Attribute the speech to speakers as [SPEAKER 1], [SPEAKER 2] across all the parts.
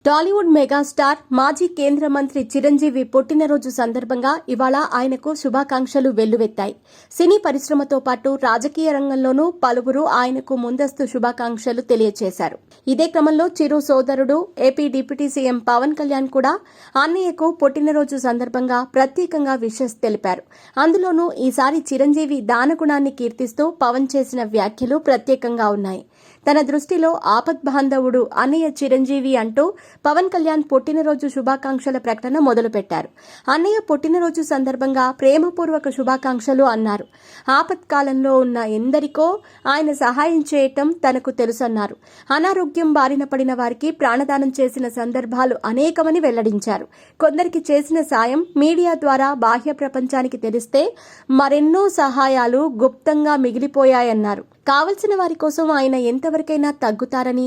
[SPEAKER 1] Tollywood megastar మాజీ కేంద్ర మంత్రి చిరంజీవి పుట్టినరోజు సందర్భంగా ఇవాళ ఆయనకు శుభాకాంక్షలు వెల్లువెత్తాయి. సినీ పరిశ్రమతో పాటు రాజకీయ రంగంలోనూ పలువురు ఆయనకు ముందస్తు శుభాకాంక్షలు తెలియజేశారు. ఇదే క్రమంలో చిరు సోదరుడు AP deputy CM Pawan Kalyan కూడా అన్నయ్యకు పుట్టినరోజు సందర్భంగా ప్రత్యేకంగా విషెస్ తెలిపారు. అందులోనూ ఈసారి చిరంజీవి దానగుణాన్ని కీర్తిస్తూ పవన్ చేసిన వ్యాఖ్యలు ప్రత్యేకంగా ఉన్నాయి. తన దృష్టిలో ఆపద్బాంధవుడు అన్నయ్య చిరంజీవి అంటూ పవన్ కళ్యాణ్ పుట్టినరోజు శుభాకాంక్షల ప్రకటన మొదలుపెట్టారు. అన్నయ్య పుట్టినరోజు సందర్భంగా ప్రేమపూర్వక శుభాకాంక్షలు అన్నారు. ఆపత్కాలంలో ఉన్న ఎందరికో ఆయన సహాయం చేయటం తనకు తెలుసన్నారు. అనారోగ్యం బారిన పడిన వారికి ప్రాణదానం చేసిన సందర్భాలు అనేకమని వెల్లడించారు. కొందరికి చేసిన సాయం మీడియా ద్వారా బాహ్య ప్రపంచానికి తెలిస్తే మరెన్నో సహాయాలు గుప్తంగా మిగిలిపోయాయన్నారు. కావలసిన వారి కోసం ఆయన ఎంతవరకైనా తగ్గుతారని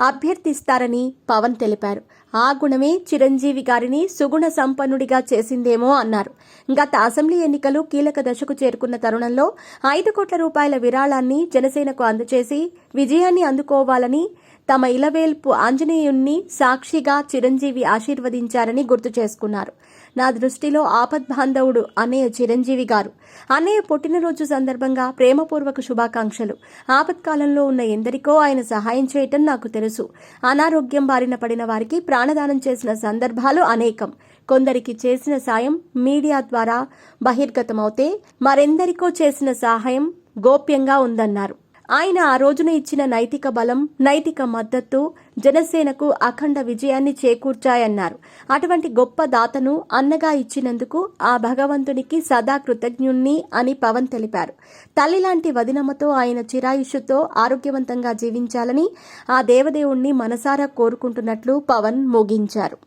[SPEAKER 1] అభ్యర్థిస్తారని పవన్ తెలిపారు. ఆ గుణమే చిరంజీవి గారిని సుగుణ సంపన్నుడిగా చేసిందేమో అన్నారు. గత అసెంబ్లీ ఎన్నికలు కీలక దశకు చేరుకున్న తరుణంలో 5 కోట్ల రూపాయల విరాళాన్ని జనసేనకు అందజేసి విజయాన్ని అందుకోవాలని తమ ఇలవేల్పు ఆంజనేయుణ్ణి సాక్షిగా చిరంజీవి ఆశీర్వదించారని గుర్తు చేసుకున్నారు. నా దృష్టిలో ఆపద్బాంధవుడు అన్నయ్య చిరంజీవి గారు. అన్నయ్య పుట్టినరోజు సందర్భంగా ప్రేమపూర్వక శుభాకాంక్షలు. ఆపత్కాలంలో ఉన్న ఎందరికో ఆయన సహాయం చేయటం నాకు తెలుసు. అనారోగ్యం బారిన పడిన వారికి ప్రాణదానం చేసిన సందర్భాలు అనేకం. కొందరికి చేసిన సాయం మీడియా ద్వారా బహిర్గతమవుతే మరెందరికో చేసిన సహాయం గోప్యంగా ఉందన్నారు. ఆయన ఆ రోజున ఇచ్చిన నైతిక బలం, నైతిక మద్దతు జనసేనకు అఖండ విజయాన్ని చేకూర్చాయన్నారు. అటువంటి గొప్ప దాతను అన్నగా ఇచ్చినందుకు ఆ భగవంతునికి సదా కృతజ్ఞుణ్ణి అని పవన్ తెలిపారు. తల్లిలాంటి వదినమ్మతో ఆయన చిరాయుష్యుతో ఆరోగ్యవంతంగా జీవించాలని ఆ దేవదేవుణ్ణి మనసారా కోరుకుంటున్నట్లు పవన్ ముగించారు.